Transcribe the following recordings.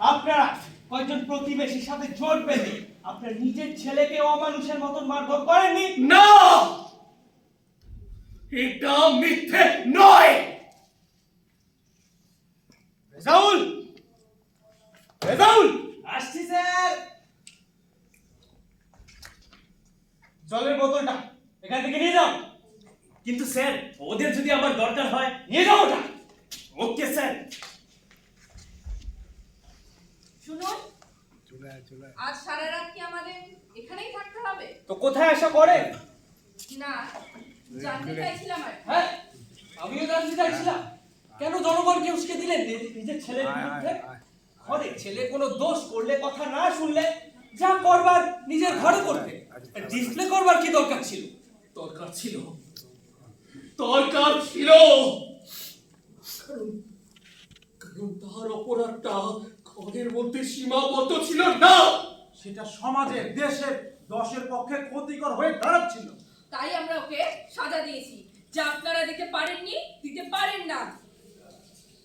আপনারা কয়েকজন প্রতিবেশীর সাথে জোট বেঁধে আপনার নিজের ছেলেকে অমানুষের মতন মারধর করেননি? না, এটা মিথ্যে নয়। রেজাউল, রেজাউল, আসছি স্যার। জলের বোতলটা এখান থেকে নিয়ে যাও। কিন্তু স্যার, ওদের যদি আমার দরকার হয়, নিয়ে যাও ওটা। Okay sir. শুনুন, আজ সারা রাত কি আমাদের এখানেই থাকতে হবে? তো কোথায় আসা করেন? না, জানতে চাইছিলাম আর কি। হ্যাঁ, আমিও জানতে চাইছিলাম কেন জনগণকে উস্কে দিলেন নিজের ছেলের বিরুদ্ধে? ঘরে ছেলে কোনো দোষ করলে, কথা না শুনলে যা করবার নিজের ঘরে করতে, ডিসপ্লে করবার কি দরকার ছিল? দরকার ছিল, দরকার ছিল, কারণ তার অপরাধটা ঘরের মধ্যে সীমাবদ্ধ ছিল না। সেটা সমাজের, দেশের, দশের পক্ষে ক্ষতিকর হয়ে দাঁড়াচ্ছিল। তাই আমরা ওকে সাজা দিয়েছি, যা আপনারা দিতে পারেননি, দিতে পারেন না।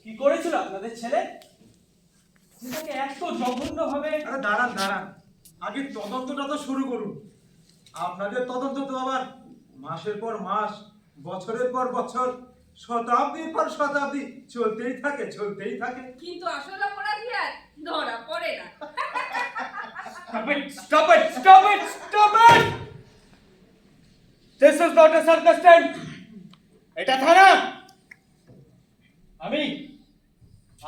কি করেছিল আপনাদের ছেলে যেটাকে এত জঘন্য ভাবে? আরে দাঁড়ান দাঁড়ান, আগে তদন্তটা তো শুরু করুন। আপনাদের তদন্ত তো আবার মাসের পর মাস, বছরের পর বছর, শতাব্দীর পর শতাব্দী চলতেই থাকে, চলতেই থাকে। কিন্তু আসল অপরাধী আর ধরা পড়ে না। Stop it! Stop it! Stop it! Stop it! This is not a circus tent. এটা থানা।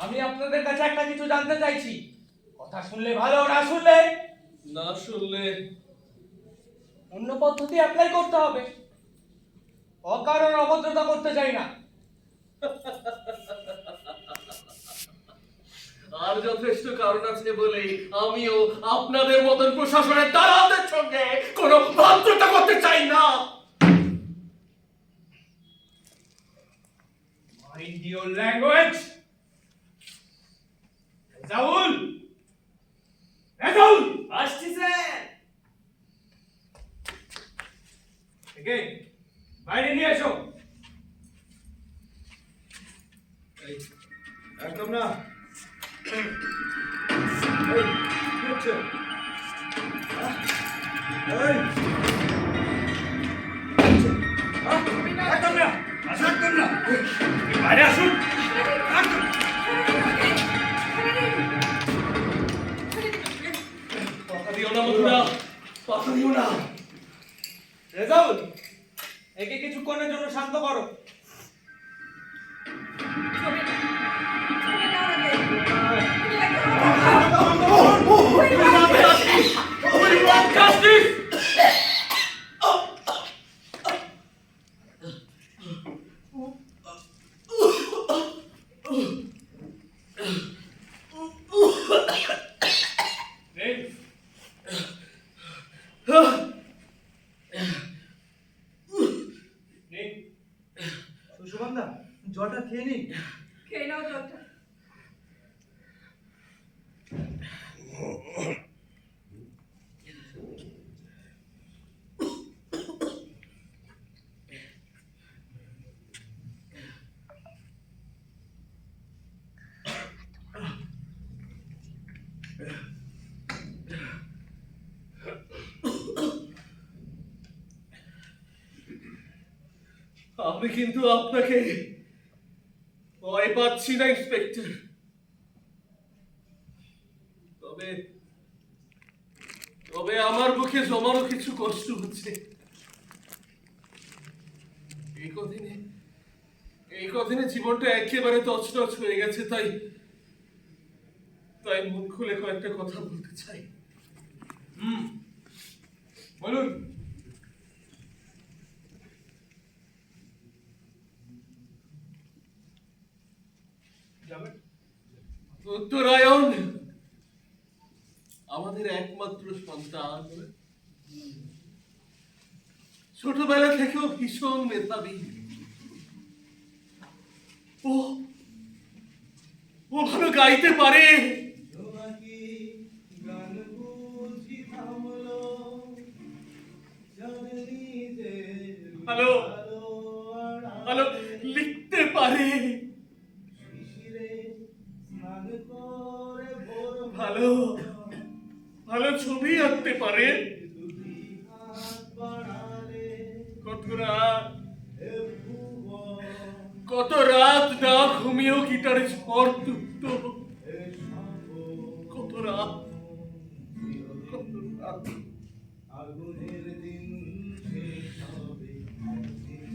আমি আপনাদের কাছে একটা কিছু জানতে চাইছি। কথা শুনলে ভালো, না শুনলে না শুনলে অন্য পদ্ধতি অ্যাপ্লাই করতে হবে। অকারণ অভদ্রতা করতে চাই না। আর যথেষ্ট কারণ আছে বলে আমিও আপনাদের মতন প্রশাসনের দালালদের সঙ্গে কোনো ভদ্রতা করতে চাই না। Mind your language. Rezaul, Rezaul, আসছি স্যার। একে বাইরে নিয়ে এসো। একদম না। এই, কি হচ্ছে? এই, একদম না, আসুন, একদম না, বাইরে আসুন। কথা দিও না বন্ধুরা, কথা দিও না। রেজাউল, একে কিছুক্ষণের জন্য শান্ত করো। ছবি না, ছবি না আমাকে। We want justice! সুষমান্দা, জলটা খেয়ে নিন। খেয়ে নাও জলটা। আমি কিন্তু আপনাকে ভয় পাচ্ছি না ইন্সপেক্টর, তবে তবে আমার বুকে জমানো কিছু কষ্ট হচ্ছে। এই কদিনে জীবনটা একেবারে তছনছ হয়ে গেছে, তাই তাই মন খুলে কয়েকটা কথা বলতে চাই। বলুন। উত্তরায়ণ আমাদের একমাত্র সন্তান, ছোটবেলা থেকেও ভীষণ মেধাবী। ও ও ভালো গাইতে পারে। ভালো ভালো লিখতে পারে। ভালো ভালো ছবি আঁকতে পারে। কত রাত না ঘুমিয়েও গিটারে ঝড় তুলতো। কত রাত আগুনের দিন শেষ হবে একদিন,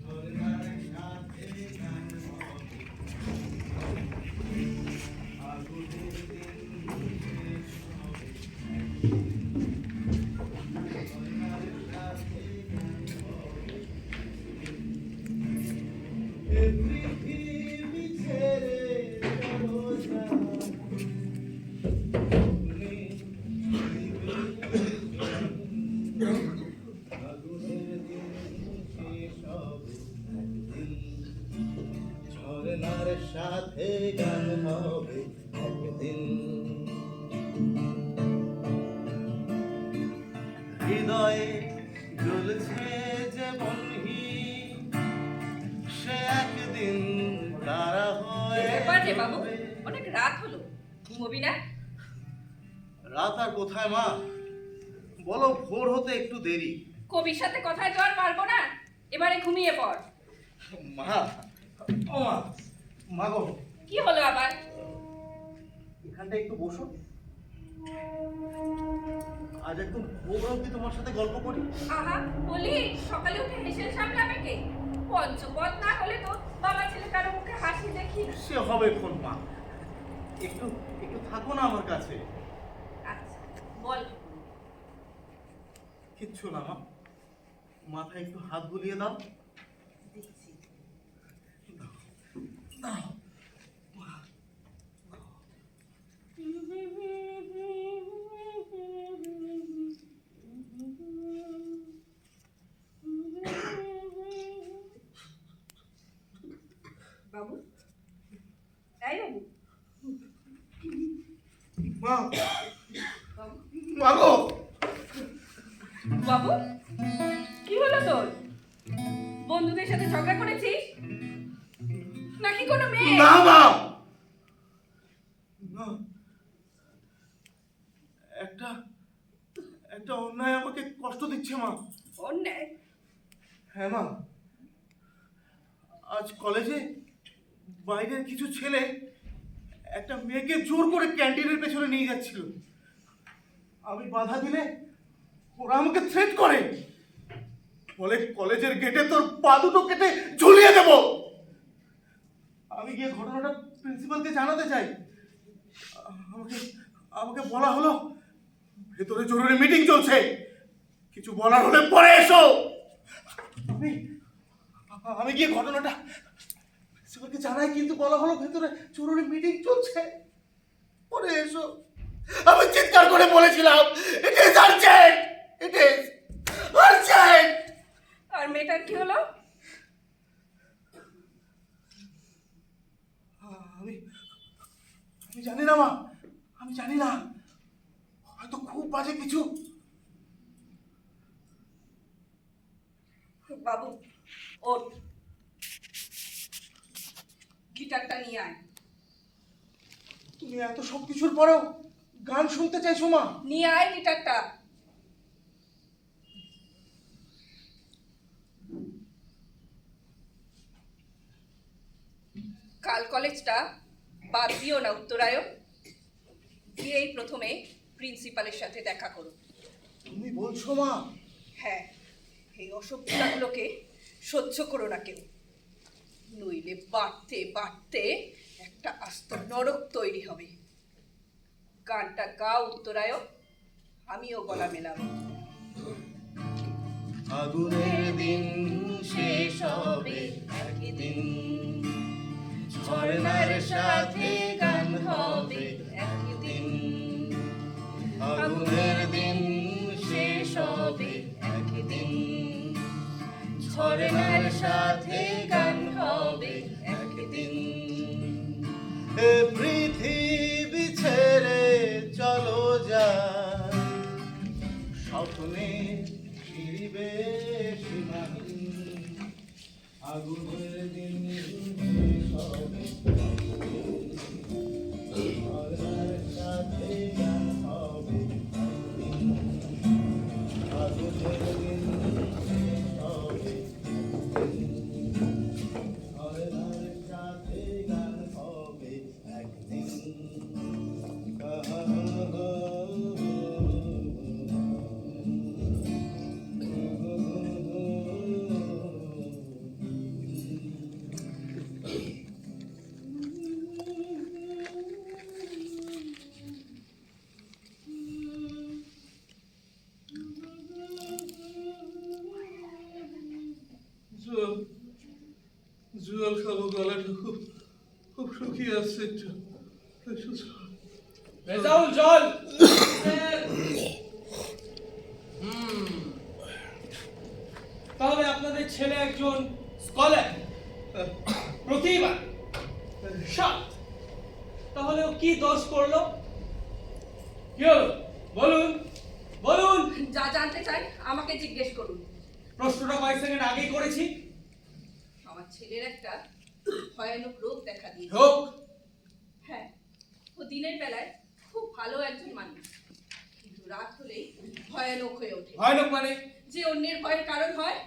ঝরনার সাথে গান হবে। আগুনের দিন শেষ হবে একদিন, ঝরনার সাথে গান হবে। এ পৃথিবী ছেড়ে চলো যাও, ঝরনার সাথে গান হবে একদিন। হৃদয়ে জ্বলছে যে বন্ধি, সে একদিন তারা হয়ে ব্যাপার রে বাবু, অনেক রাত হলো, ঘুমোবি না? রাত আর কোথায় মা, বলো ভোর হতে একটু দেরি। কবির সাথে কথায় তো আর পারবো না, এবারে ঘুমিয়ে পড়। মা, ও মা, মা গো, কি হলো আবার? এখানটা একটু বসো, আজ একদম ভোর অবধি তোমার সাথে গল্প করি। আহা, বলি সকালে উঠে হেসে সামলাবে কে? পঞ্চপদ না হলে তো বাবা ছেলে কারো মুখে হাসি দেখি না। সে হবে কোন মা, একটু একটু থাকো না আমার কাছে। আচ্ছা বল। কিচ্ছু না মা, মাথায় একটু হাত বুলিয়ে দাও। দেখছি। দাও। বাবু, তাই বাবু, মা, বাবু, মা গো, বাবু, কি হলো তোর? বন্ধুদের সাথে ঝগড়া করেছিস নাকি কোনো মেয়ে? না মা, না, একটা একটা অন্যায় আমাকে কষ্ট দিচ্ছে মা। অন্যায়? হ্যাঁ মা, আজ কলেজে বাইরের কিছু ছেলে একটা মেয়েকে জোর করে ক্যান্টিনের পেছনে নিয়ে যাচ্ছিল। আমি বাধা দিলে ওরা আমাকে থ্রেট করে, বলে কলেজের গেটে তোর পা দুটো কেটে ঝুলিয়ে দেব। আমি গিয়ে ঘটনাটা প্রিন্সিপালকে জানাতে চাই। আমাকে আমাকে বলা হলো ভেতরে জরুরি মিটিং চলছে, কিছু বলার হলে পরে এসো। আমি আমি গিয়ে ঘটনাটা প্রিন্সিপালকে জানাই, কিন্তু বলা হলো ভেতরে জরুরি মিটিং চলছে, পরে এসো। আমি চিৎকার করে বলেছিলাম, it is urgent, it is urgent. আর মেয়েটার কি হলো? আমি আমি জানি না মা, আমি জানি না, হয়তো খুব বাজে কিছু। বাবু ওঠ, গিটারটা নিয়ে আয়। তুমি এত সব কিছুর পরেও গান শুনতে চাইছো মা? নিয়ে আয় গিটারটা। কাল কলেজটা বাদ দিও না উত্তরায়ণ, গিয়েই প্রথমে প্রিন্সিপালের সাথে দেখা করো। তুমি বলছো মা? হ্যাঁ, এই অসভ্যতাগুলোকে সহ্য করো না কেউ, নইলে বাড়তে বাড়তে একটা আস্ত নরক তৈরি হবে। গানটা গা উত্তরায়ণ, আমিও গলা মেলাবো। আগুনের দিন শেষ হবে একদিন, ঝরনার সাথে গান হবে একদিন। আগুনের দিন শেষ হবে একদিন, ঝরনার সাথে গান হবে একদিন। এ পৃথিবী ছেড়ে চলো যাই, স্বপ্নে ফিরবে সীমাহীন। আগুনের দিন শেষ হবে একদিন, রেজাউল জল। তাহলে আপনাদের ছেলে একজন স্কলার, প্রতিভা, সৎ। তাহলে ও কি দোষ করলো? কি হলো? বলুন বলুন। যা জানতে চাই আমাকে জিজ্ঞেস করুন। প্রশ্নটা কয়েক সেকেন্ড আগেই করেছি। আমার ছেলের একটা ভয়ানক রোগ দেখা দিয়েছে। হোক। হ্যাঁ, ও দিনের বেলায় খুব ভালো একজন মানুষ, কিন্তু রাত হলেই ভয়ানক হয়ে ওঠে। ভয়ানক মানে? যে অন্যের ভয়ের কারণ হয়।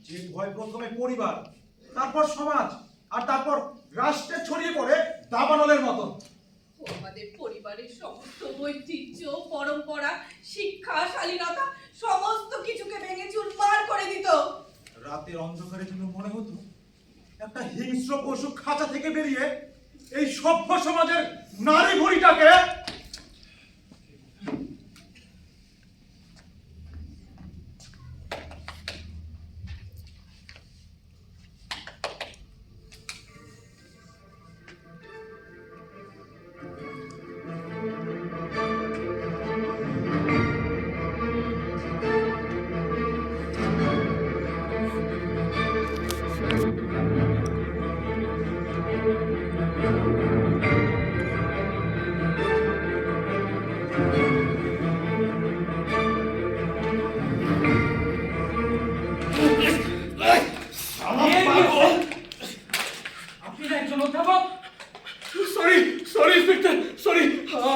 যে ভয় প্রথমে পরিবার, তারপর সমাজ, আর তারপর রাষ্ট্রে ছড়িয়ে পড়ে দাবানলের মতন। ও আমাদের পরিবারের সমস্ত ঐতিহ্য, পরম্পরা, শিক্ষা, শালীনতা সমস্ত কিছুকে ভেঙে চুরমার করে দিত। রাতের অন্ধকারে যেন মনে হতো একটা হিংস্র পশু খাঁচা থেকে বেরিয়ে এই সভ্য সমাজের নারী ভুঁড়িটাকে আপনি একজন অধ্যাপক? Sorry sorry inspector, sorry.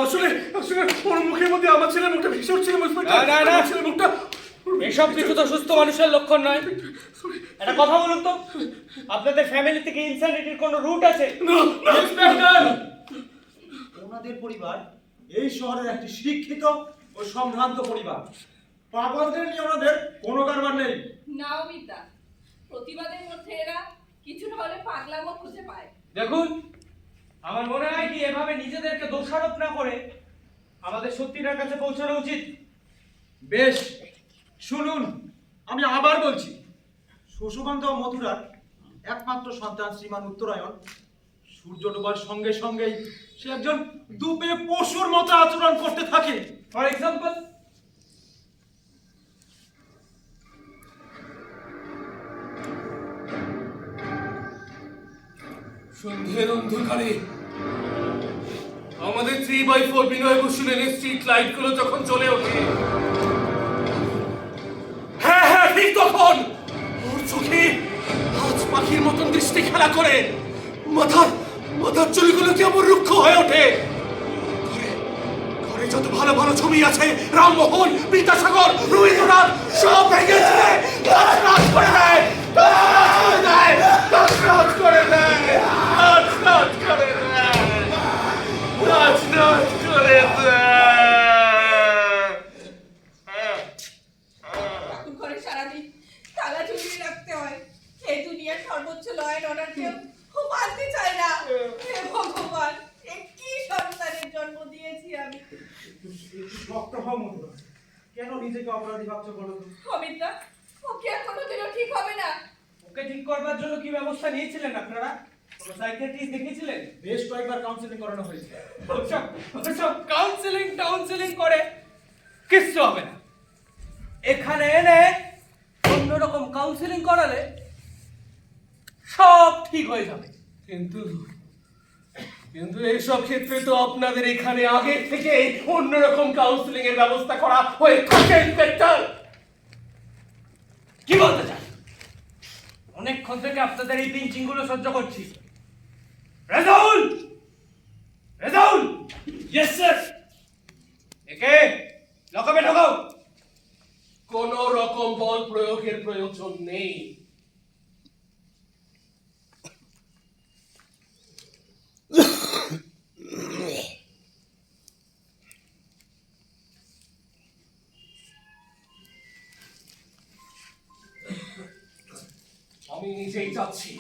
আসলে আসলে ওর মুখের মধ্যে আমার ছেলের মুখটা ভেসে উঠছিল ইন্সপেক্টর। না, না, না। আমার ছেলের মুখটা। এসব কিছু তো সুস্থ মানুষের লক্ষণ নয়। একটা কথা বলুন তো, আপনাদের ফ্যামিলি থেকে ইনসানিটির কোনো রুট আছে? ইন্সপেক্টর, ওনাদের পরিবার এই শহরের একটি শিক্ষিত ও সম্ভ্রান্ত পরিবার। পাগলদের নিয়ে ওনাদের কোনো কারবার নেই। নাও বিদ্যা, প্রতিবাদের মধ্যে এরা কিছু না হলে পাগলামো খুঁজে পায়। দেখুন, আমার মনে হয় কি এভাবে নিজেদেরকে দোষারোপ না করে আমাদের সত্যিটার কাছে পৌঁছানো উচিত। বেশ, শুনুন, আমি আবার বলছি, শোষবন্ধ মথুরার একমাত্র সন্তান শ্রীমান উত্তরায়ণ সূর্য ডোবার সঙ্গে সঙ্গেই সে একজন দুপে পশুর মতো আচরণ করতে থাকে। For example? সন্ধ্যের অন্ধকারে আমাদের 3x4 বিনয় বসুনের স্ট্রিট লাইট গুলো যখন জ্বলে ওঠে, হ্যাঁ হ্যাঁ ঠিক তখন ওর চোখে হাঁস পাখির মতন দৃষ্টি খেলা করে মাথার মাথার চুলগুলো কেমন রুক্ষ হয়ে ওঠে। ঘরে ঘরে যত ভালো ভালো ছবি আছে, রামমোহন, বিদ্যাসাগর, রবীন্দ্রনাথ সব ভেঙে ছেড়ে নাচ করে দেয়, নাচ করে দেয়, নাচ করে দেয়, নাচ করে দেয়। এখন ঘরে সারাদিন তালা ঝুলিয়ে রাখতে হয়। এই দুনিয়ার সর্বোচ্চ লয় অ্যান্ড অর্ডার কেউ মানতে চায় না। হে ভগবান, এ কি সন্তানের জন্ম দিয়েছি আমি। শক্ত হও মথুরা, কেন নিজেকে অপরাধী ভাবছো বলো তো? অমিতা, ও কি আর কোনোদিনও ঠিক হবে না? ওকে ঠিক করবার জন্য কি ব্যবস্থা নিয়েছিলেন আপনারা? কোনো সাইকিয়াট্রিস্ট দেখিয়েছিলেন? বেশ কয়েকবার কাউন্সিলিং করানো হয়েছে। ওসব কাউন্সিলিং করে কিচ্ছু হবে না। এখানে এনে অন্যরকম কাউন্সিলিং করালে সব ঠিক হয়ে যাবে। কিন্তু কিন্তু এইসব ক্ষেত্রে তো আপনাদের এখানে আগে থেকে অন্যরকম কাউন্সিলিং এর ব্যবস্থা করা হয়ে থাকে ইন্সপেক্টর। কি বলতে চান? অনেকক্ষণ থেকে আপনাদের এই পিঞ্চিং গুলো সহ্য করছি। Rezaul, Rezaul, yes sir. একে লকআপে ঢোকাও। কোন রকম বল প্রয়োগের প্রয়োজন নেই। আমি নিজেই যাচ্ছি।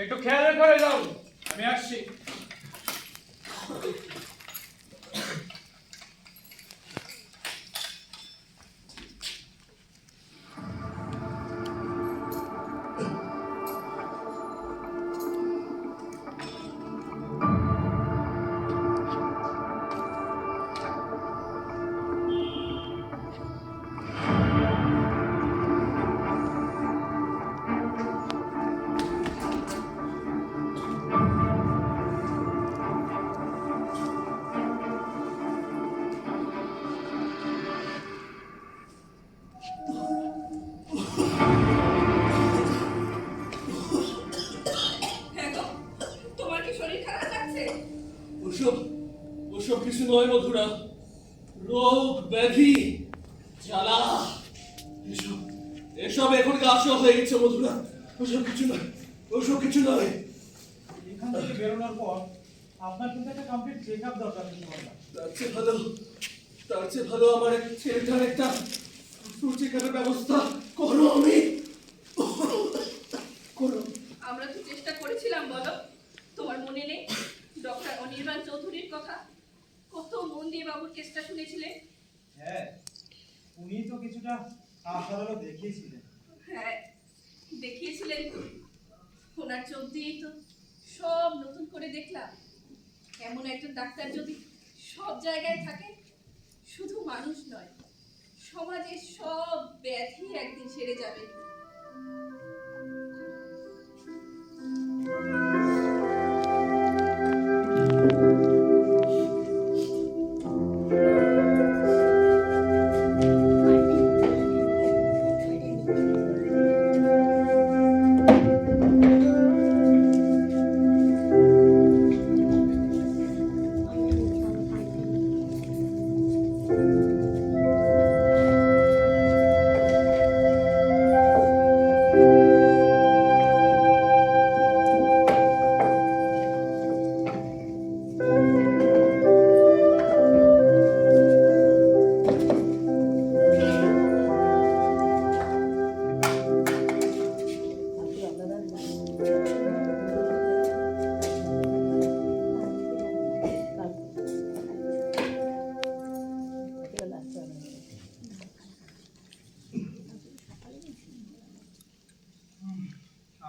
একটু খেয়াল করে যাও, আমি আসছি। হ্যাঁ গো, তোমার কি শরীর খারাপ লাগছে? ওসব ওসব কিছু নয় মধুরা, রোগ ব্যাধি জ্বালা এসব এসব এখন গাছ হয়ে গেছে মধুরা। ওসব কিছু নয়, ওসব কিছু নয়। এখান থেকে বেরোনোর পর আপনার কিন্তু একটা কমপ্লিট চেক আপ দরকার কিন্তু আমার। তার চেয়ে ভালো আমার ছেলেটার একটা চেকআপের ব্যবস্থা করো, আমি করো। আমরা তো চেষ্টা করেছিলাম বলো, তোমার মনে নেই ডক্টর অনির্বাণ চৌধুরীর কথা? কত মন দিয়ে বাবুর কেসটা শুনেছিলে। হ্যাঁ, উনি তো কিছুটা আশারও দেখিয়েছিলেন। হ্যাঁ, দেখিয়েছিলেন তো। ওনার চোখ দিয়েই তো সব নতুন করে দেখলাম। এমন একজন ডাক্তার যদি সব জায়গায় থাকে, শুধু মানুষ নয়, সমাজের সব ব্যাধি একদিন সেরে যাবে।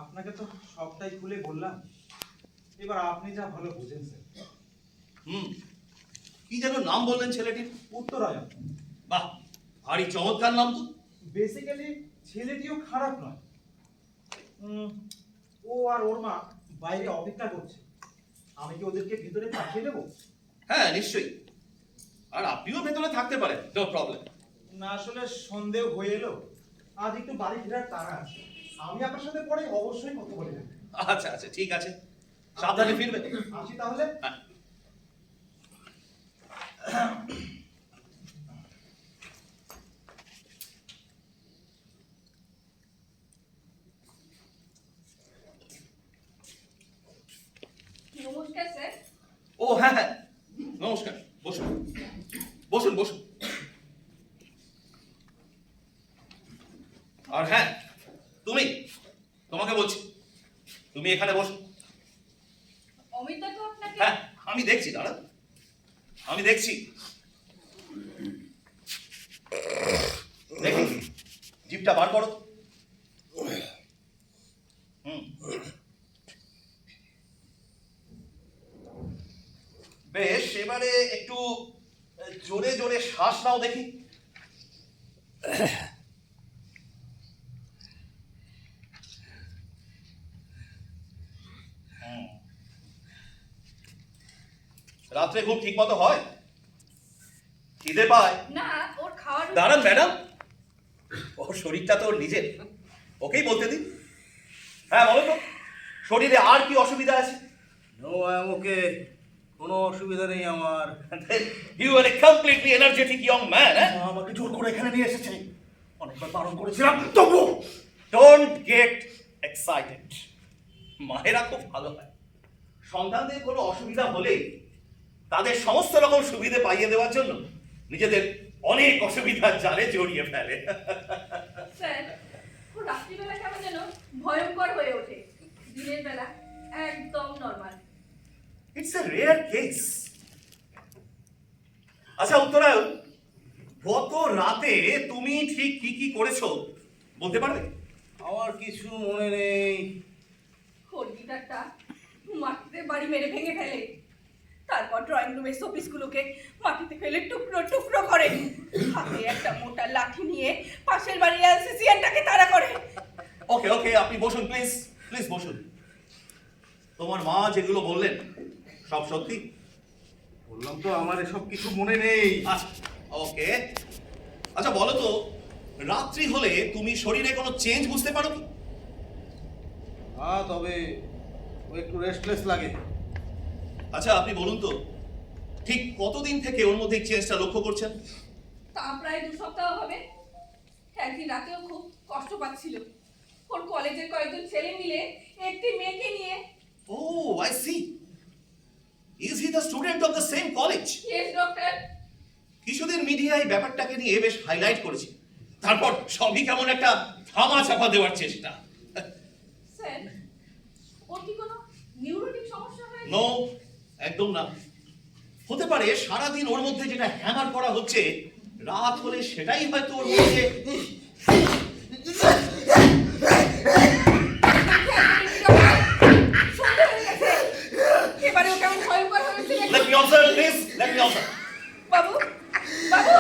আপনাকে তো সবটাই খুলে বললাম, এবার আপনি যা ভালো বুঝেন স্যার। কি যেন নাম বললেন ছেলেটির? উত্তরায়ণ। বাহ, ভারী চমৎকার নাম তো। বেসিক্যালি ছেলেটিও খারাপ নয়। ও আর ওর মা বাইরে অপেক্ষা করছে। আমি কি ওদেরকে ভিতরে পাঠিয়ে দেবো? হ্যাঁ নিশ্চয়ই, আর আপনিও ভেতরে থাকতে পারেন, নো প্রবলেম। না, আসলে সন্দেহ হয়ে এলো, আজ একটু বাড়ি ফেরার তাড়া আছে। আমি আপনার সাথে পরে অবশ্যই কথা বলে নেব। আচ্ছা আচ্ছা, ঠিক আছে, সাবধানে ফিরবেন। আসি তাহলে। হ্যাঁ। নমস্কার স্যার। ও হ্যাঁ হ্যাঁ, নমস্কার, বসুন বসুন বসুন। আর হ্যাঁ, তোমাকে বলছি, তুমি এখানে বসো। অমিতা তো আপনাকে। হ্যাঁ, আমি দেখছি, দাঁড়া, আমি দেখছি। দেখি, জিপটা বার করো। বেশ, এবারে একটু জোরে জোরে শ্বাস নাও দেখি। রাত্রে ঘুম ঠিক মতো হয়? খিদে পায়? না, ওর খাওয়ার। দাঁড়ান ম্যাডাম, ওর শরীরটা তো ওর নিজের, ওকেই বলতে দিন। হ্যাঁ বলো তো, শরীরে আর কি অসুবিধা আছে? নো, আই এম ওকে, কোনো অসুবিধা নেই আমার। You are a completely energetic young man. আমাকে জোর করে এখানে নিয়ে এসেছে, অনেকবার বারণ করেছিলাম তবু। Don't get excited. মায়েরা খুব ভালো হয়, সন্তানদের কোনো অসুবিধা হলেই তাদের সমস্ত রকম সুবিধে পাইয়ে দেওয়ার জন্য নিজেদের অনেক অসুবিধার জালে জড়িয়ে ফেলে। স্যার, ও রাত্রিবেলা কেমন যেন ভয়ঙ্কর হয়ে ওঠে। দিনের বেলা একদম normal. It's a rare case. আচ্ছা উত্তরায়ণ, গত রাতে তুমি ঠিক কি কি করেছো বলতে পারবে? আমার কিছু মনে নেই। খড়গিটারটা মাটিতে বাড়ি মেরে ভেঙে ফেলে, তারপর ড্রয়িং রুমের শোপিসগুলোকে মাটিতে ফেলে টুকরো টুকরো করে, হাতে একটা মোটা লাঠি নিয়ে পাশের বাড়ির অ্যালসেসিয়ানটাকে তাড়া করে। ওকে ওকে, আপনি বসুন প্লিজ, প্লিজ বসুন। তোমার মা যেগুলো বললেন সব সত্যি? বললাম তো আমার এসব কিছু মনে নেই। আচ্ছা ওকে, আচ্ছা বলো তো, রাত্রি হলে তুমি শরীরে কোনো চেঞ্জ বুঝতে পারো কি? হ্যাঁ, তবে ও একটু রেস্টলেস লাগে। আচ্ছা আপনি বলুন তো, ঠিক কতদিন থেকে ওর মধ্যে চেঞ্জটা লক্ষ্য করছেন? তা প্রায় 2 সপ্তাহ হবে। একদিন রাতেও খুব কষ্ট পাচ্ছিল। ওর কলেজের কয়েকজন ছেলে মিলে একটি মেয়েকে নিয়ে। Oh I see, is he the student of the same college? Yes doctor. কিছুদিন মিডিয়ায় ব্যাপারটাকে নিয়ে বেশ হাইলাইট করেছে, তারপর সবই কেমন একটা থামা চাপা দেওয়ার চেষ্টা। স্যার, ওর কি কোনো নিউরোটিক সমস্যা হয়েছে? নো, একদম না। হতে পারে সারাদিন ওর মধ্যে যেটা হ্যামার করা হচ্ছে, রাত হলে সেটাই হয়তো ওর মধ্যে। এবারে ও কেমন ভয়ঙ্কর হয়েছে। Let me observe, please. Let me observe. বাবু, বাবু।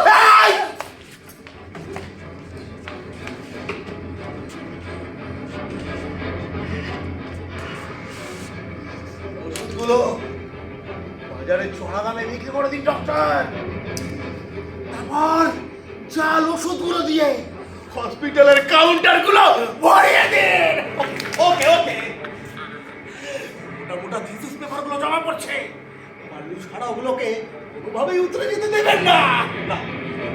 ওষুধগুলো বাজারে চড়া দামে বিক্রি করে দিন ডক্টর। তারপর চাল ওষুধগুলো দিয়ে হসপিটালের কাউন্টারগুলো ভরিয়ে দিন। ওকে ওকে, মোটা মোটা থিসিস পেপারগুলো জমা পড়ছে, বালু ছাড়া ওগুলোকে কোনোভাবেই উতরে যেতে দেবেন না। না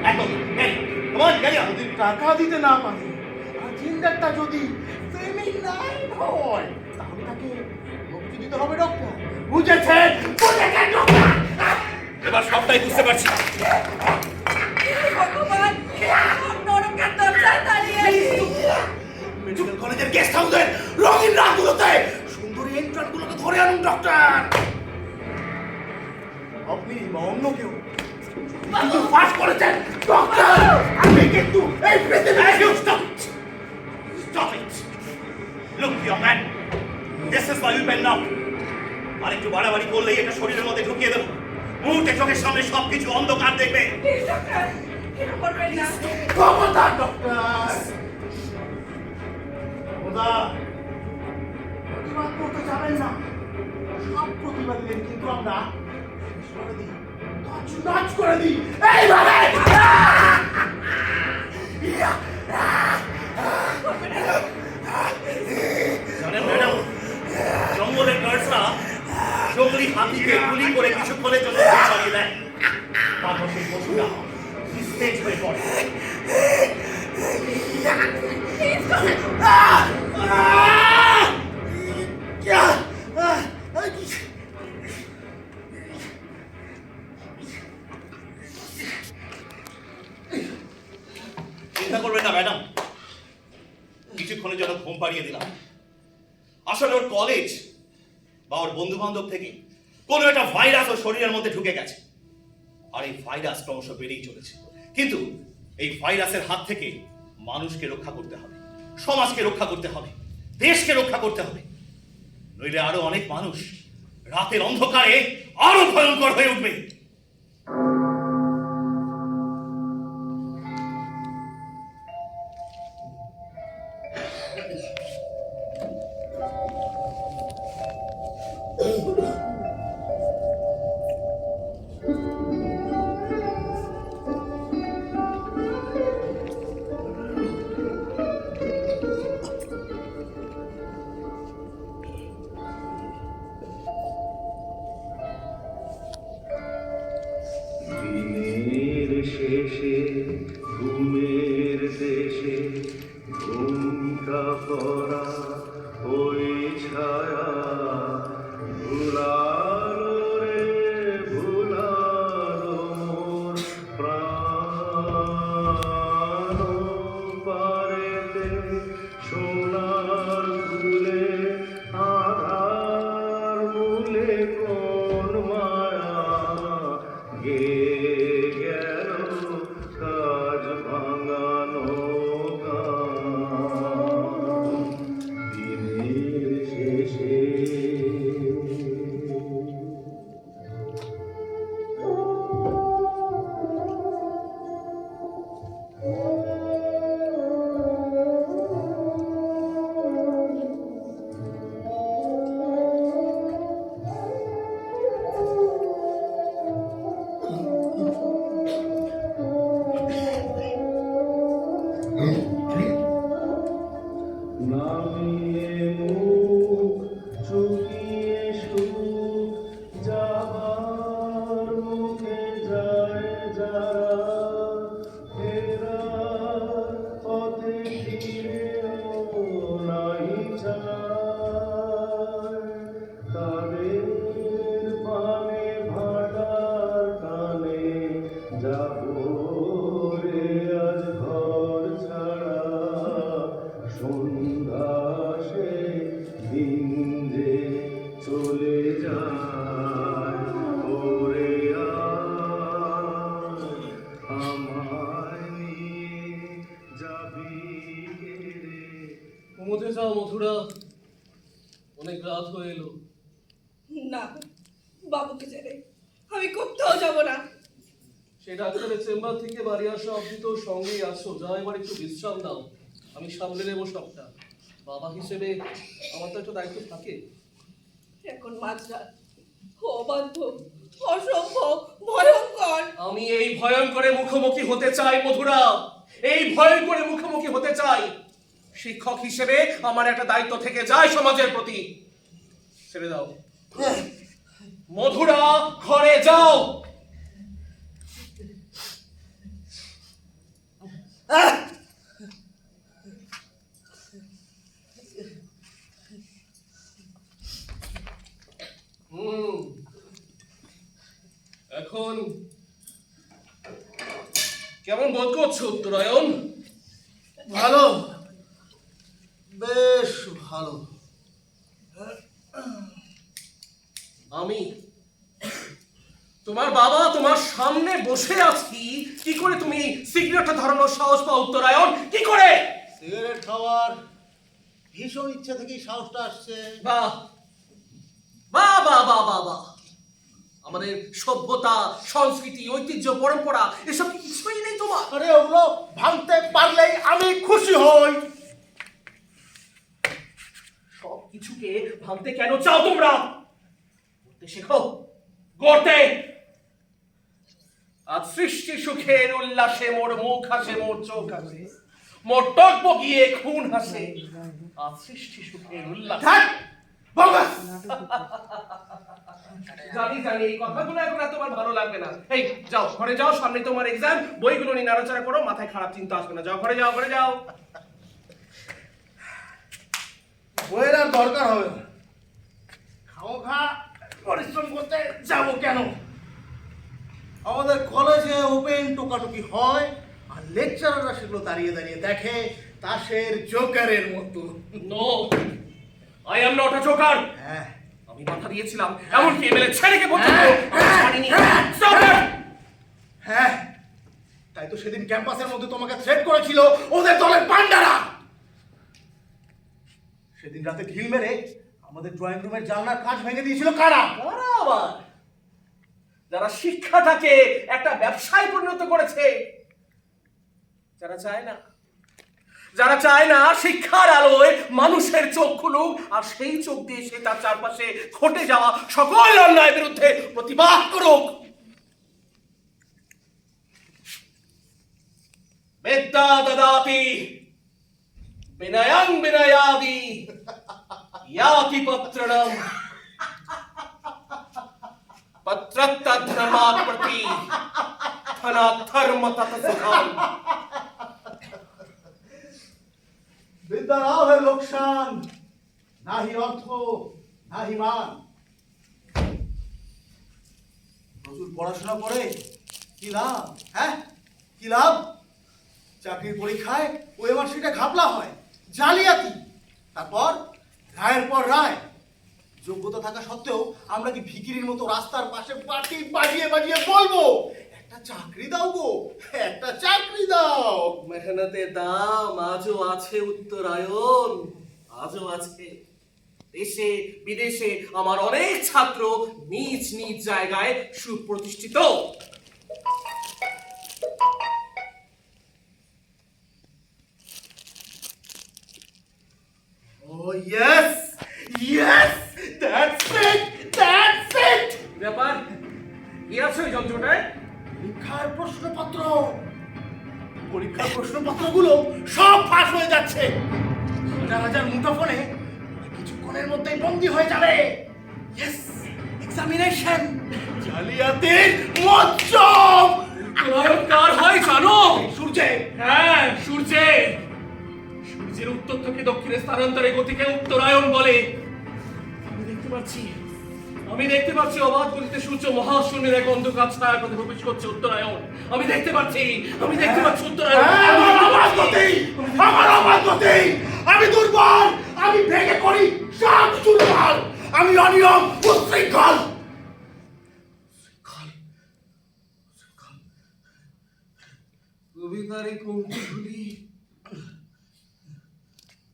একদম এই তোমার গাড়ি যদি টাকা দিতে না পারে আর জিন্দারটা যদি ফেমিনাইন হয়, তাহলে তাকে মুক্তি দিতে হবে ডক্টর। বুঝেছেন? বুঝেছেন ডক্টর? এবার সবটাই বুঝতে পারছি। ভগবান, নরকের দরজায় দাঁড়িয়ে আছি। মেডিকেল কলেজের গেস্ট হাউসের রঙিন রাতগুলোতে সুন্দরী এন্ট্রান্সগুলোকে ধরে আনুন ডক্টর। আপনি বা অন্য কেউ কিন্তু পাস করেছেন ডক্টর, আমি কিন্তু এই পৃথিবীতে Stop it! Look, young man, this is my weapon now. আর একটু বাড়াবাড়ি করলেই এটা শরীরের মধ্যে ঢুকিয়ে দেবো। মুহূর্তে চোখের সামনে সবকিছু অন্ধকার দেখবে। প্লিজ ডক্টর, এটা করবেন না। ক্ষমতা ডক্টর। খোদা, প্রতিবাদ করতে যাবেন না। সব প্রতিবাদীদের কিন্তু আমরা শেষ করে দিই, তছনছ করে দিই এইভাবে। জানেন ম্যাডাম, জঙ্গলের গার্ডসরা জঙ্গলি হাতিকে গুলি করে কিছুক্ষণের জন্য চালিয়ে দেয়, তারপর সেই পশুরা নিস্তেজ হয়ে পড়ে। চিন্তা করবেন না ম্যাডাম, কিছুক্ষণের জন্য ঘুম পাড়িয়ে দিলাম। আসলে ওর কলেজ বা ওর বন্ধু বান্ধব থেকে কোনো একটা ভাইরাস ওর শরীরের মধ্যে ঢুকে গেছে, আর এই ভাইরাস ক্রমশ বেড়েই চলেছে। কিন্তু এই ভাইরাসের হাত থেকে মানুষকে রক্ষা করতে হবে, সমাজকে রক্ষা করতে হবে, দেশকে রক্ষা করতে হবে, নইলে আরো অনেক মানুষ রাতের অন্ধকারে আরো ভয়ঙ্কর হয়ে উঠবে। দিনের শেষে ঘুমের দেশে ঘুমটা নামিয়ে মুখ চুকিয়ে সুখ যাবার মুখে যায় যারা ফেরার পথে ফিরেও নাই যায় তাদের পানে ভাটার টানে যাবো রে আজ ঘর ছাড়া সন্ধ্যা সে দিন যে চলে যায় ওরে আয় আমায় নিয়ে যাবি কে রে ঘুমোতে যাও মথুরা, অনেক রাত হয়ে এলো। না, বাবুকে ছেড়ে আমি কোথাও যাব না। সেই ডাক্তারের চেম্বার থেকে বাড়ি আসা অবধি তো সঙ্গেই আসো, যা এবার একটু বিশ্রাম দাও, আমি সামলে নেবো সবটা। বাবা হিসেবে আমার তো একটা দায়িত্ব থাকে। এখন মাঝরাত, অবাধ্য, অসম্ভব, ভয়ঙ্কর। আমি এই ভয়ঙ্করে মুখোমুখি হতে চাই মধুরা, এই ভয়ঙ্করে মুখোমুখি হতে চাই। শিক্ষক হিসেবে আমার একটা দায়িত্ব থেকে যায় সমাজের প্রতি। ছেড়ে দাও মধুরা, ঘরে যাও। এখন কেমন বোধ করছো উত্তরায়ণ? ভালো, বেশ ভালো। আমি তোমার বাবা তোমার সামনে বসে আছি, কি করে তুমি সিগারেটটা ধরানোর সাহস পাও উত্তরায়ণ? কি করে? সিগারেট খাওয়ার ভীষণ ইচ্ছা থেকেই সাহসটা আসছে। বাহ বাহ বাহ বাহ বাহ বাহ, আমাদের সভ্যতা, সংস্কৃতি, ঐতিহ্য, পরম্পরা এসব কিছুই নেই তোমার? আরে ওগুলো ভাঙতে পারলেই আমি খুশি হই। সব কিছুকে ভাঙতে কেন চাও তোমরা? করতে শেখো, গড়তে। আজ সৃষ্টি সুখের উল্লাসে মোর মুখ হাসে, মোর চোখ হাসে, মোর টক বগিয়ে খুন হাসে। আজ সৃষ্টি সুখের উল্লাস। জানি জানি এই কথাগুলো এখন আর তোমার ভালো লাগবে না। এই যাও ঘরে যাও, সামনে তোমার এক্সাম, বইগুলো নিয়ে নাড়াচাড়া করো, মাথায় খারাপ চিন্তা আসবে না। যাও ঘরে যাও, ঘরে যাও। বইয়ের আর দরকার হবে না, খাওয়া পরিশ্রম করতে যাব কেন? আমাদের কলেজে ওপেন টোকাটুকি হয় আর লেকচারাররা সেগুলো দাঁড়িয়ে দাঁড়িয়ে দেখে তাসের জোকারের মতো। No, I am not a joker. হ্যাঁ, আমি মাথা দিয়েছিলাম, এমনকি এমএলএ ছেলেকে পর্যন্ত আমি ছাড়িনি। Stop it! হ্যাঁ, তাই তো সেদিন ক্যাম্পাসের মধ্যে তোমাকে থ্রেট করেছিল ওদের দলের পান্ডারা। সেদিন রাতে ঢিল মেরে আমাদের ড্রয়িং রুমের জানলার কাঁচ ভেঙে দিয়েছিল কারা? কারা আবার? যারা শিক্ষাটাকে একটা ব্যবসায় পরিণত করেছে, যারা চায় না শিক্ষার আলোয় মানুষের চোখ খুলুক, আর সেই চোখ দিয়ে সে তার চারপাশে ঘটে যাওয়া সকল অন্যায়ের বিরুদ্ধে প্রতিবাদ করুক। বিদ্যা দদাতি বিনয়ং বিনয়াদি ইয়াতি পত্রণম পত্রত্তধর্মাৎ প্রতি ধনাধর্ম তত সুখম। বিদ্যা না হয় লোকসান, নাহি অর্থ, নাহি মান। প্রচুর পড়াশোনা করে কি লাভ? হ্যাঁ, কি লাভ? চাকরির পরীক্ষায় ওএমআর শিটে ঘাপলা হয়, জালিয়াতি, তারপর রায়ের পর রায়। যোগ্যতা থাকা সত্ত্বেও আমরা কি ভিখিরির মতো রাস্তার পাশে পাটি বাজিয়ে বাজিয়ে বলবো একটা চাকরি দাও গো, একটা চাকরি দাও? মেহনতের দাম আজও আছে উত্তরায়ণ, আজও আছে। দেশে বিদেশে আমার অনেক ছাত্র নিজ নিজ জায়গায় সুপ্রতিষ্ঠিত। Oh yes, yes, that's it, that's it. ব্যাপার কি আছে ওই যন্ত্রটায়? পরীক্ষার প্রশ্নপত্র, পরীক্ষার প্রশ্নপত্রগুলো সব ফাঁস হয়ে যাচ্ছে। সোজা রাজার মুঠোফোনে কিছুক্ষণের মধ্যেই বন্দী হয়ে যাবে। ইয়েস, এক্সামিনেশন জালিয়াতির মজ্জম। উত্তরায়ণ কার হয় জানো? সূর্যে। হ্যাঁ, সূর্যের। সূর্যের উত্তর থেকে দক্ষিণে স্থানান্তরে গতিকে উত্তরায়ণ বলে। আমি দেখতে পাচ্ছি অবাধ গতিতে সূর্য মহাশূন্যের এক অন্ধকার ছায়ার পথে প্রবেশ করছে উত্তরায়ণ। আমি দেখতে পাচ্ছি উত্তরায়ণ। আমার অবাধ গতি। আমি দুর্বল, আমি ভেঙে পড়ি, সব দুর্বল। আমি অনিয়ম, উচ্ছৃঙ্খল। কবিতার এই পঙ্ক্তিগুলি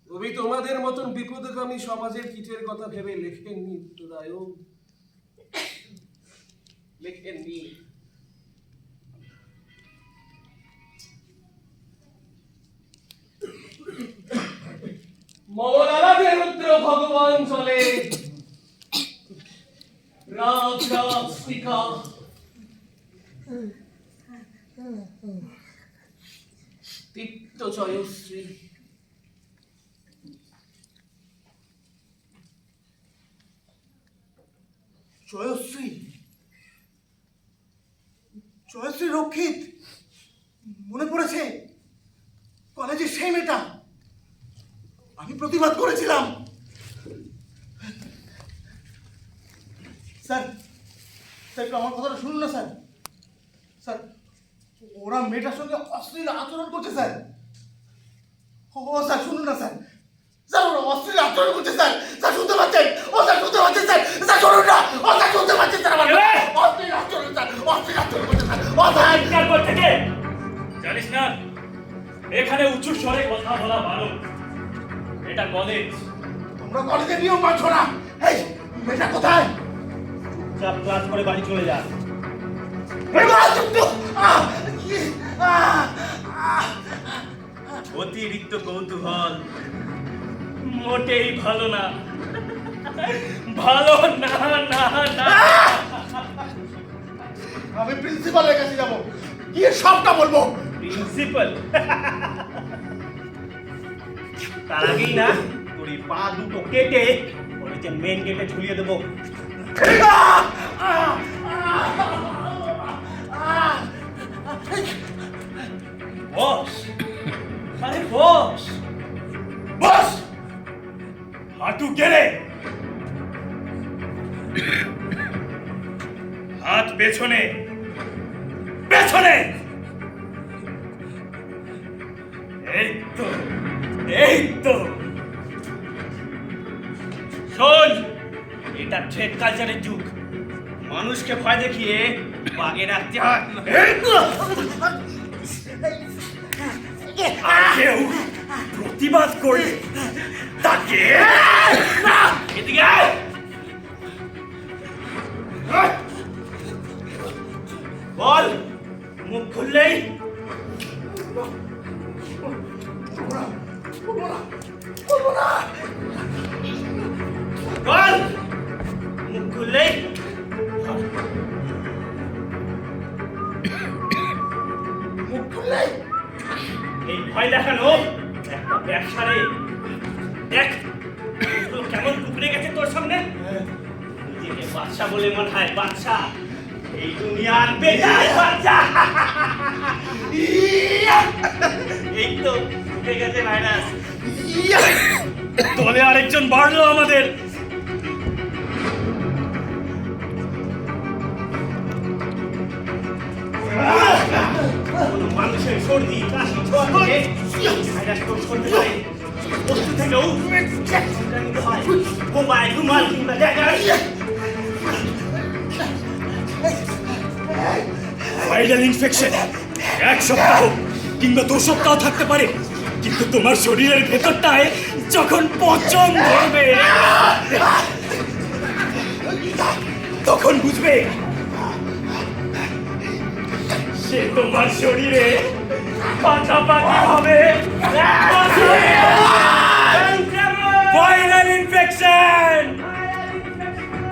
কবি তোমাদের মতন বিপদগামী সমাজের কীটের কথা ভেবে লেখেননি উত্তরায়ণ, লেখেননি। মমলালাদের রুদ্র ভগবান চলে রাজ রাজপিকা দীপ্ত জয়শ্রী। জয়শ্রী, জয়শ্রী রক্ষিত, মনে পড়েছে? কলেজে সেই মেয়েটা, আমি প্রতিবাদ করেছিলাম। স্যার, স্যার একটু আমার কথাটা শুনুন না স্যার। স্যার, ওরা মেয়েটার সঙ্গে অশ্লীল আচরণ করছে স্যার। ও স্যার শুনুন না স্যার। স্যার ওরা অশ্লীল আচরণ করছে স্যার। স্যার শুনতে পাচ্ছেন? ও স্যার শুনতে পাচ্ছেন স্যার? স্যার শুনুন না। ও স্যার শুনতে পাচ্ছেন স্যার? আমার অশ্লীল আচরণ স্যার, অশ্লীল আচরণ করছে স্যার। ও স্যার জানিস না এখানে উঁচু স্বরে কথা বলা ভালো। এটা কলেজ, তোমরা কলেজের নিয়ম মানছো না। এই মেয়েটা কোথায়? সব ক্লাস করে বাড়ি চলে যা। অতিরিক্ত কৌতূহল মোটেই ভালো না, ভালো না না না। আমি প্রিন্সিপালের কাছে যাবো, গিয়ে সবটা বলবো। প্রিন্সিপাল? তার আগেই না তোর এই পা দুটো কেটে কলেজের মেন গেটে ঝুলিয়ে দেবো। বস, আরে বস বস, হাঁটু গেড়ে, হাত পেছনে পেছনে। এই তো, এই তো। শোন, এটা ট্রেড কালচারের যুগ। মানুষকে ভয় দেখিয়ে বাগে রাখতে হয়। আর কেউ প্রতিবাদ করলে তাকে এদিকে আয়। বল, মুখ খুললেই বল, মুখ খুললেই মুখ খুললেই এই ভয় দেখানো একটা ব্যবসা রে। দেখ এগুলো কেমন টুকরে গেছে তোর সামনে। নিজেকে বাদশা বলে মনে হয় বাদশা, এই দুনিয়ার বেজায় বাদশা। এই তো উঠে গেছে ভাইরাস, দলে আরেকজন বাড়লো আমাদের। কোনো মানুষের সর্দি কাশি ছোঁয়া থেকে ভাইরাস কোষ করতে পারে। বস্তু থেকেও নিতে হয়, মোবাইল রুমাল কিংবা জায়গায়। ভাইরাল ইনফেকশন 1 সপ্তাহ কিংবা 2 সপ্তাহ থাকতে পারে, কিন্তু তোমার শরীরের ভেতরটায় যখন পচন ধরবে তখন বুঝবে সে তোমার শরীরে পাকাপাকি হবে। ভাইরাল ইনফেকশন,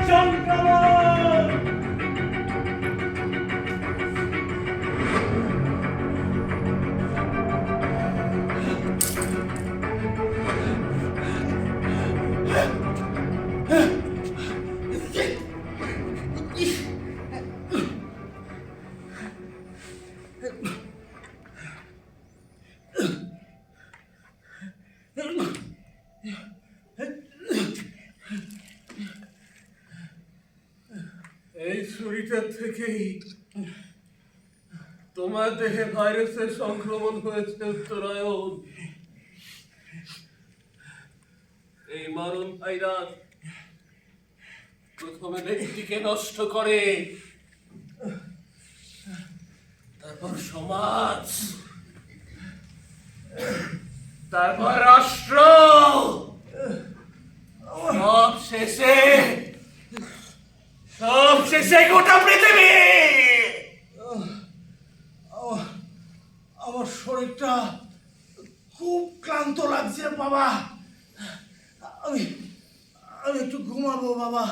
সংক্রমণ। চুরিটার থেকেই তোমার দেহে ভাইরাসের সংক্রমণ হয়েছে উত্তরায়ণ। এই মারণ ভাইরাস প্রথমে ব্যক্তিকে নষ্ট করে, তারপর সমাজ, তারপর রাষ্ট্র, সব শেষে গোটা পৃথিবী। আমার শরীরটা খুব ক্লান্ত লাগছে বাবা। আমি আমি একটু ঘুমাবো বাবা,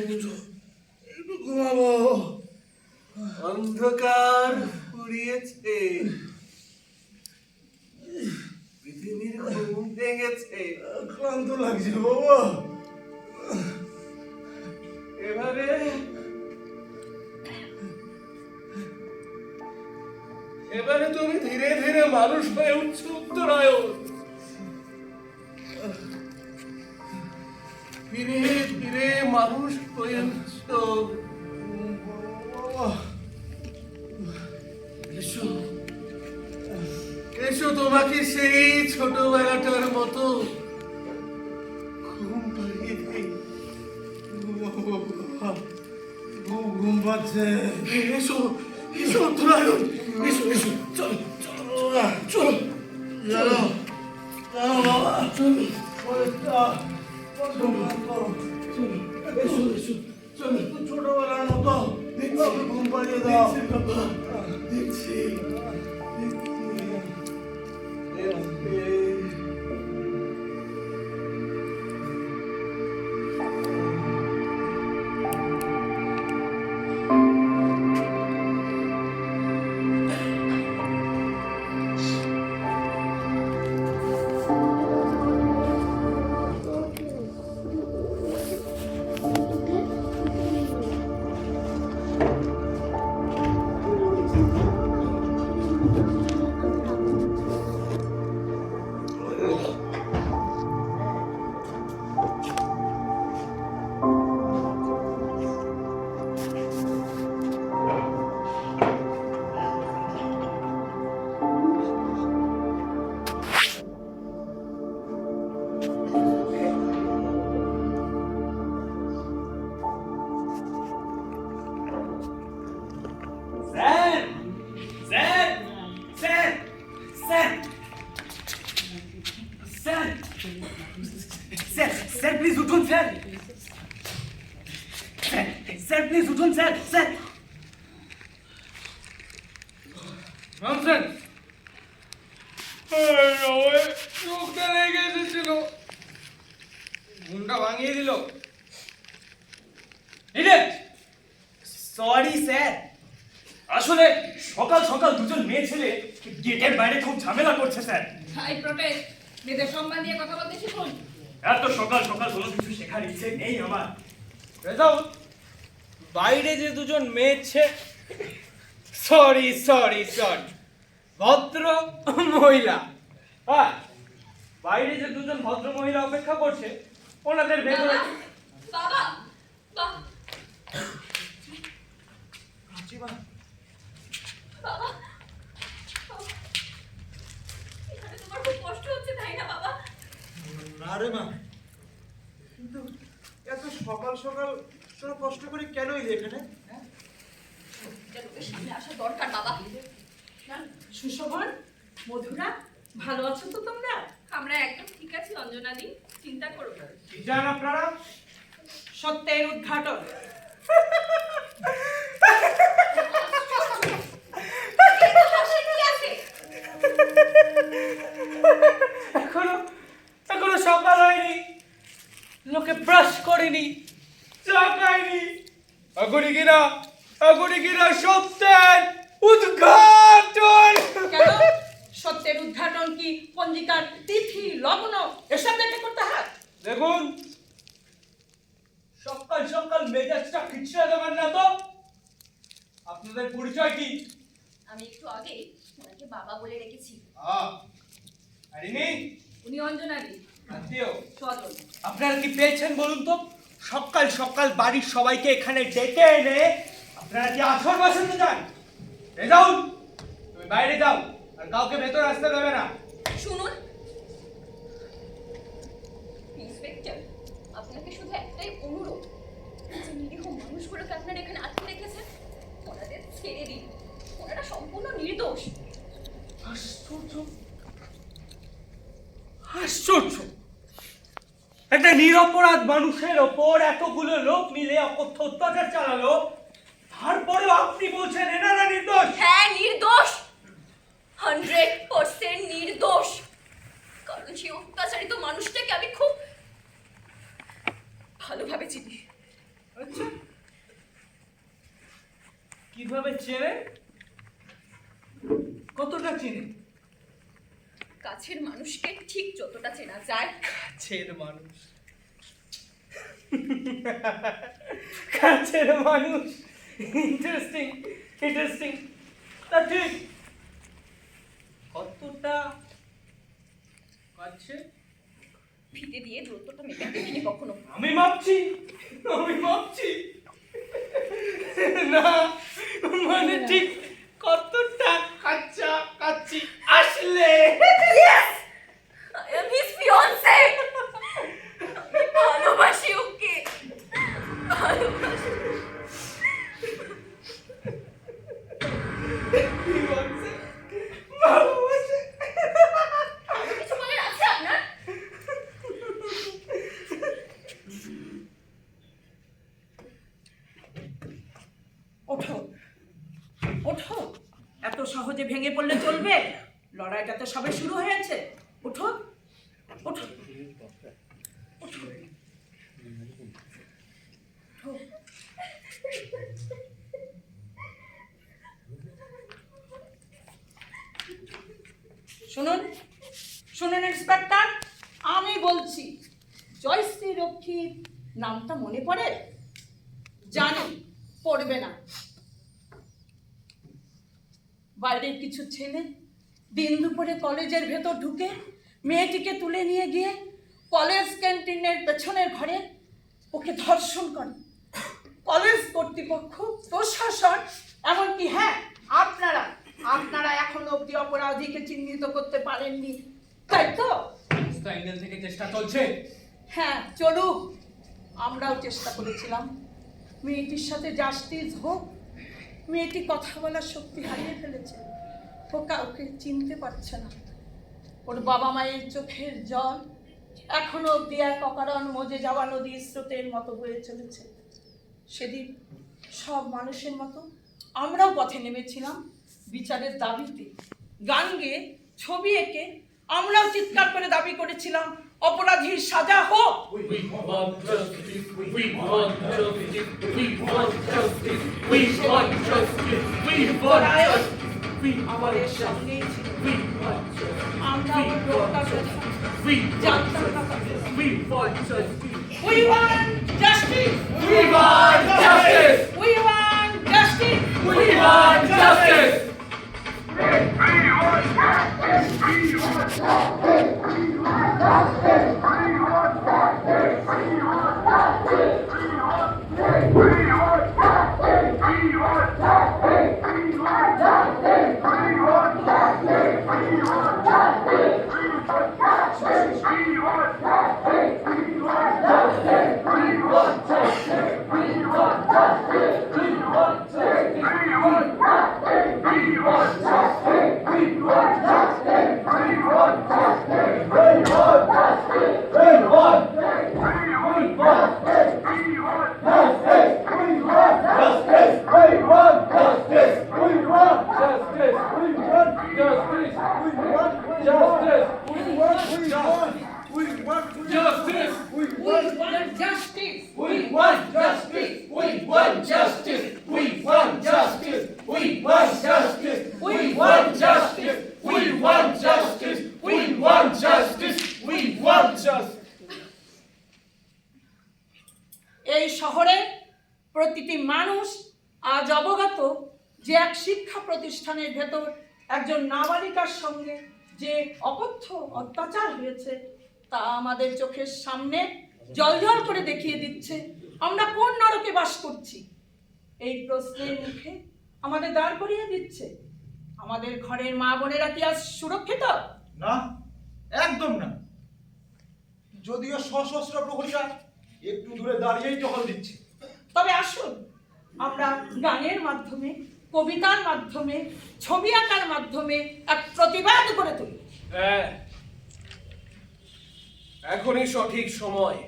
একটু ঘুমাবো। অন্ধকার পুড়িয়েছে, পৃথিবীর ঘুম ভেঙেছে। ক্লান্ত লাগছে বাবা। এবারে তুমি ধীরে ধীরে মানুষ হয়ে উঠছো উত্তরায়ণ। ধীরে ধীরে মানুষ হয়ে উঠছো। এসো এসো, তোমাকে সেই ছোটবেলাটার মতো ঘুম পাড়িয়ে দেই। ঘুম পাচ্ছে। এসো এসো উত্তরায়ণ, এসো এসো, চলো চলো চলো চলো বাবা, চলো। শরীরটা বড্ড ক্লান্ত। এসো এসো, চলো। একটু ছোটবেলার মতো আমাকে ঘুম পাড়িয়ে দাও। দেখছি sir sir sir sir sir sir sir please উঠুন স্যার। স্যার স্যার প্লিজ উঠুন স্যার। Sir nonsense. চোখটা লেগে এসেছিল, ঘুমটা ভাঙিয়ে দিল। সরি স্যার, আসলে সকাল সকাল দুজন মেয়ে ছেলে গেটের বাইরে খুব ঝামেলা করছে স্যার। হাই প্রোটেস্ট, মেয়েদের সম্মান দিয়ে কথা বলতে শিখুন। এত সকাল সকাল কোনো কিছু শেখার ইচ্ছে নেই আমার। রেজাউল, বাইরে যে দুজন মেয়ে সরি সরি সরি ভদ্র মহিলা, হ্যাঁ বাইরে যে দুজন ভদ্র মহিলা অপেক্ষা করছে ওনাদের ভেতরে। বাবা বাবা বাবা, এখানে তোমার খুব কষ্ট হচ্ছে তাই না বাবা? না রে মা, কিন্তু এত সকাল সকাল তোরা কষ্ট করে কেন এলি এখানে? লোকের সামনে আসা দরকার বাবা। সুশোভন, মধুরা, ভালো আছো তো তোমরা? আমরা একদম ঠিক আছি অঞ্জনাদি, চিন্তা করো না। কি জান আপনারা? সত্যের উদ্ঘাটন। এখনো সকাল হয়নি, লোকে ব্রাশ করেনি, চা খায়নি, এখনই কিনা সত্যের উদ্ঘাটন। কেন? সত্যের উদ্ঘাটন কি পঞ্জিকার তিথি লগ্ন এসব দেখে করতে হয়? দেখুন, সকাল সকাল মেজাজটা খিচড়া দেবেন না তো। আপনাদের পরিচয় কি? আমি একটু আগে ওনাকে বাবা বলে রেখেছি। আরিনি, উনি অঞ্জনাদি আত্মীয় স্বজন। আপনারা কি পেয়েছেন বলুন তো? সকাল সকাল বাড়ির সবাইকে এখানে ডেকে এনে আপনারা কি আসল বাসিন্দা চান? রেজাউল, তুমি বাইরে যাও আর কাউকে ভেতর আসতে দেবে না। শুনুন ইন্সপেক্টর, আপনাকে শুধু একটাই অনুরোধ, যে নিরীহ মানুষগুলোকে আপনারা এখানে আটকে রেখেছেন, ওনাদের ছেড়ে দিন। ওনারা সম্পূর্ণ নির্দোষ। আশ্চর্য, আশ্চর্য! একটা নিরপরাধ মানুষের ওপর এতগুলো লোক মিলে অকথ্য অত্যাচার চালালো, তারপরেও আপনি বলছেন এনারা নির্দোষ? হ্যাঁ, নির্দোষ, 100% নির্দোষ। কারণ সেই অত্যাচারিত মানুষটাকে আমি খুব ভালোভাবে চিনি। আচ্ছা, কিভাবে চেনে? কতটা চেনে? কাছের মানুষকে ঠিক যতটা চেনা যায়। কাছের মানুষ, কাছের মানুষ, ইন্টারেস্টিং, ইন্টারেস্টিং। তা ঠিক কতটা কাছে? ফিতে দিয়ে দূরত্বটা মেপে দেখিনি কখনো। আমি মাপছি, আমি মাপছি না, মানে ঠিক কতটা কাছাকাছি আসলে? Yes! I am his fiancé! আমি ভালোবাসি ওকে, ভালোবাসি। কি বলছে? ভালোবাসে? আরো কিছু বলার আছে আপনার? ওঠো, ওঠো, এত সহজে ভেঙে পড়লে চলবে? লড়াইটা তো সবে শুরু হয়েছে। ওঠো, ওঠো, ওঠো, ওঠো। শুনুন, শুনুন ইন্সপেক্টর, আমি বলছি, জয়শ্রী রক্ষীর নামটা মনে পড়ে? জানি পড়বে না। বাইরের কিছু ছেলে দিন দুপুরে কলেজের ভেতর ঢুকে মেয়েটিকে তুলে নিয়ে গিয়ে কলেজ ক্যান্টিনের পেছনের ঘরে ওকে ধর্ষণ করে। কলেজ কর্তৃপক্ষ, প্রশাসন, এমনকি হ্যাঁ আপনারা আপনারা এখনো অব্দি অপরাধীকে চিহ্নিত করতে পারেননি, তাই তো? অ্যাঙ্গেল থেকে চেষ্টা চলছে। হ্যাঁ, চলুক। আমরাও চেষ্টা করেছিলাম মেয়েটির সাথে জাস্টিস হোক। মেয়েটি কথা বলার শক্তি হারিয়ে ফেলেছে, ও কাউকে চিনতে পারছে না। ওর বাবা মায়ের চোখের জল এখনো অব্দি এক অকারণ মজে যাওয়া নদীর স্রোতের মতো বয়ে চলেছে। সেদিন সব মানুষের মতো আমরাও পথে নেমেছিলাম বিচারের দাবিতে। গান গেয়ে, ছবি এঁকে আমরাও চিৎকার করে দাবি করেছিলাম অপরাধীর সাজা হোক। আমাদের সঙ্গেই ছিল। আমরা ওর রক্ষা করতাম, জানতাম না তাকে। We want justice! We want justice! We want justice! We want justice! এই শহরে প্রতিটি মানুষ আজ অবগত যে এক শিক্ষা প্রতিষ্ঠানের ভেতর একজন নাবালিকার সঙ্গে যে অকথ্য অত্যাচার হয়েছে তা আমাদের চোখের সামনে জলজল করে দেখিয়ে দিচ্ছে আমরা কোন নরকে বাস করছি। এই প্রশ্নের মুখে আমাদের দাঁড় করিয়ে দিচ্ছে? আমাদের ঘরের মা বোনেরা কি আজ সুরক্ষিত? না, একদম না। যদিও সশস্ত্র প্রহরীরা একটু দূরে দাঁড়িয়েই টহল দিচ্ছে। তবে আসুন আমরা গানের মাধ্যমে, কবিতার মাধ্যমে, ছবি আঁকার মাধ্যমে এক প্রতিবাদ করে তুলি। হ্যাঁ, এখনই সঠিক সময়।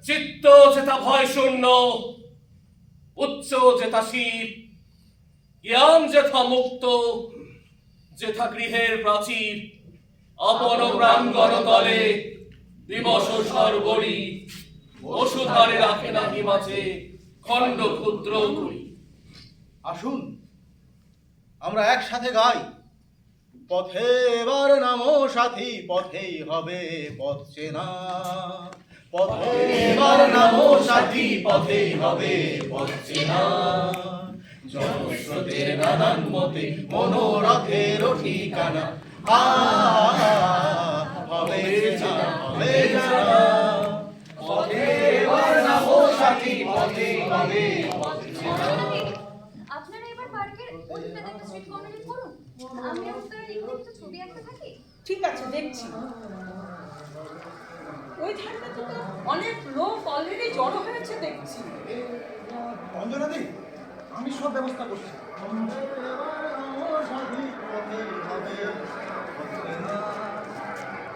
চিত্ত যেথা ভয় শূন্য, উচ্চ যেথা শিব, জ্ঞান যেথা মুক্ত, যেথা গৃহের প্রাচীর, আপন প্রাঙ্গণ তলে দিবস সর্বরি, বসুধারে রাখে নাহি মাঝে খণ্ড ক্ষুদ্র করি। আসুন আমরা একসাথে গাই, পথে এবার নামো সাথী, পথেই হবে পথ চেনা। পথে এবার নামো সাথী, পথেই হবে পথ চেনা। জনস্রোতের নানান মতে মনোরথের ঠিকানা, হবে জানা, হবে জানা। পথে এবার নামো সাথী, পথেই হবে পথ চেনা। আপনারা এবার পার্কের ওইটাতে একটা স্ট্রিট কর্নারে করুন, আমি আর তারা এখানে একটা ছবি আঁকতে থাকি। ঠিক আছে, দেখছি। ওই ধারটাতে তো অনেক লোক অলরেডি জড়ো হয়েছে দেখছি। অঞ্জনা দি, আমি সব ব্যবস্থা করছি।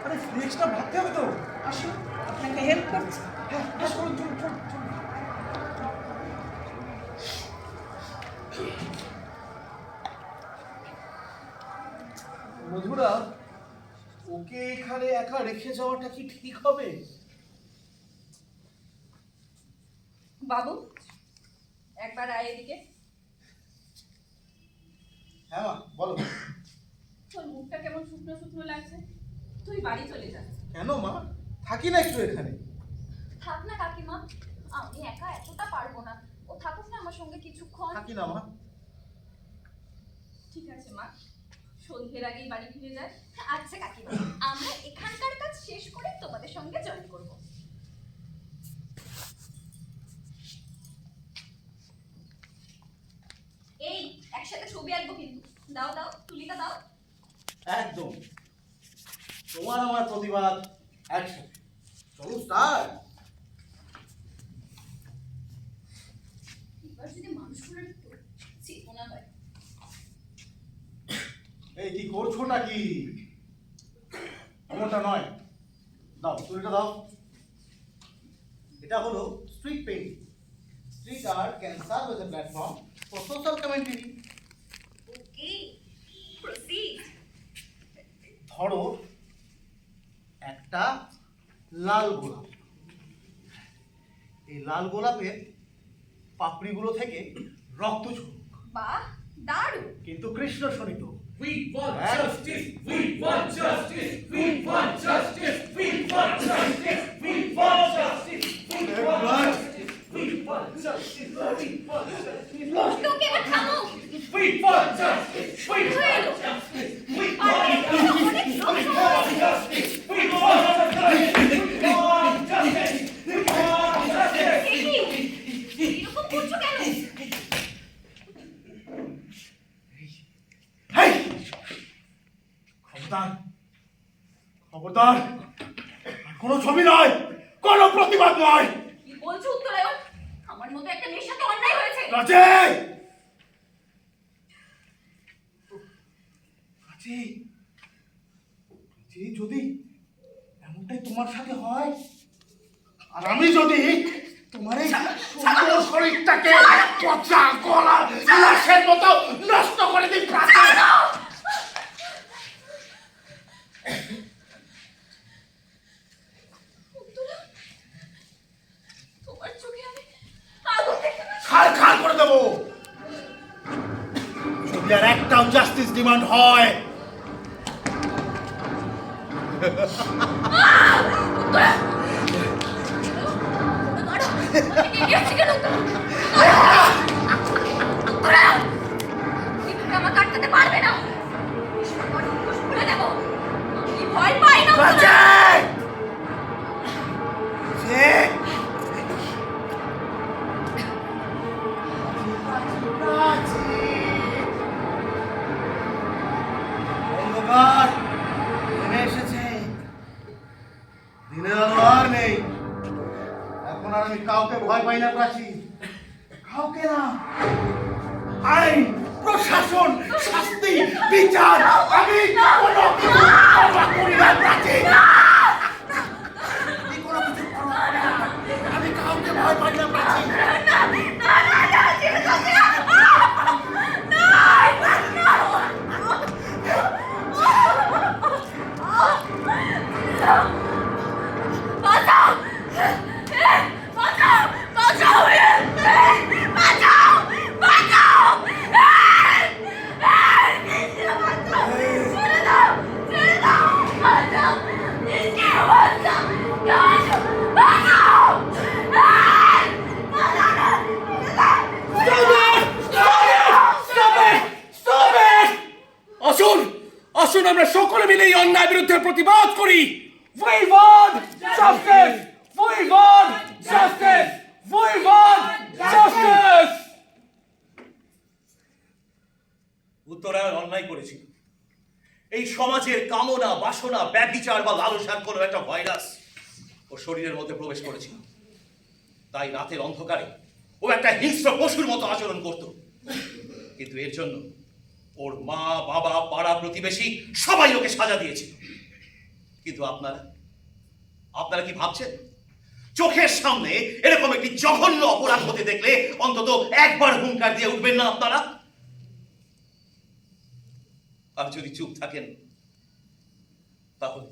আরে ফ্লেক্সটা ভাবতে হবে তো। আসুন আপনাকে হেল্প করছি। হ্যাঁ, চলুন চলুন চলুন চলুন। মধুরা, ওকে এখানে একা রেখে যাওয়াটা কি ঠিক হবে? বাবু একবার আয় এদিকে। হ্যাঁ মা, বলো। তোর মুখটা কেমন শুকনো শুকনো লাগছে, তুই বাড়ি চলে যা। কেন মা, থাকি না একটু এখানে? থাক না কাকিমা, আমি একা এতটা পারবো না, ও থাকুক না আমার সঙ্গে কিছুক্ষণ। থাকি না মা। ঠিক আছে মা, সন্ধ্যের আগেই বাড়ি ফিরে যায়। আচ্ছা কাকিমা, আমরা এখানকার কাজ শেষ করে তোমাদের সঙ্গে জয়েন করব। এই একসাথে ছবি আঁকবো কিন্তু, দাও দাও তুলিটা দাও। একদম, তোমার আমার প্রতিবাদ একসাথে। চলো স্টার্ট। এবার যদি মানুষগুলোর একটু চেতনা হয়। এই কি করছোটা কি? এমনটা নয়, দাও তুলিটা দাও। এটা হলো street painting. Street art can serve as a platform for social commentary. Okay, proceed. ধরো একটা লাল গোলাপ, এই লাল গোলাপের পাপড়িগুলো থেকে রক্ত ঝরুক, বাহ, দারুণ। কিন্তু কৃষ্ণ শোনিত। We want justice, we want justice, we want justice, we want justice, we want justice, we want justice, we want justice, we want justice, তোকে এবার থামো। we want justice, we want justice, we want justice, we want justice, we want justice, we want justice, we want justice. এরকম করছো কেন? হেই! খবরদার, খবরদার, আর কোনো ছবি নয়, কোনো প্রতিবাদ নয়। কি বলছো উত্তরায়ণ? আমার মতো একটা মেয়ের সাথে অন্যায় হয়েছে। রাজে, রাজে, রাজে, যদি এমনটাই তোমার সাথে হয়, আর আমি যদি তোমার এই সুন্দর শরীরটাকে পচা গলা লাশের মতো নষ্ট করে দিই প্রাচীন। তোমার চোখে আমি আগুন দেখতে পাচ্ছি। খাল খাল করে দেবো যদি আর একটাও জাস্টিস ডিমান্ড হয়। আমার কাটতে পারবে না, খুলে দেবো। আমি ভয় পাই না। ভয় পাই না প্রাচী, কাউকে না। আইন, প্রশাসন, শাস্তি, বিচার, আমি কোনো কিছু পরোয়া করি না প্রাচী। আমি কোনো কিছু পরোয়া করি না। আমি কাউকে ভয় পাই না প্রাচী। আসুন, আসুন আমরা সকলে মিলে এই অন্যায় বিরুদ্ধে প্রতিবাদ করি। We want justice! We want justice! We want justice! উত্তরায়ণ অন্যায় করেছিল। এই সমাজের কামনা, বাসনা, ব্যভিচার বা লালসার কোনো একটা ভাইরাস ওর শরীরের মধ্যে প্রবেশ করেছিল। তাই রাতের অন্ধকারে ও একটা হিংস্র পশুর মতো আচরণ করত। কিন্তু এর জন্য ওর মা, বাবা, পাড়া প্রতিবেশী সবাই ওকে সাজা দিয়েছিল। কিন্তু আপনারা কি ভাবছেন? চোখের সামনে এরকম একটি জঘন্য অপরাধ হতে দেখলে অন্তত একবার হুঙ্কার দিয়ে উঠবেন না আপনারা? আর যদি চুপ থাকেন তাহলে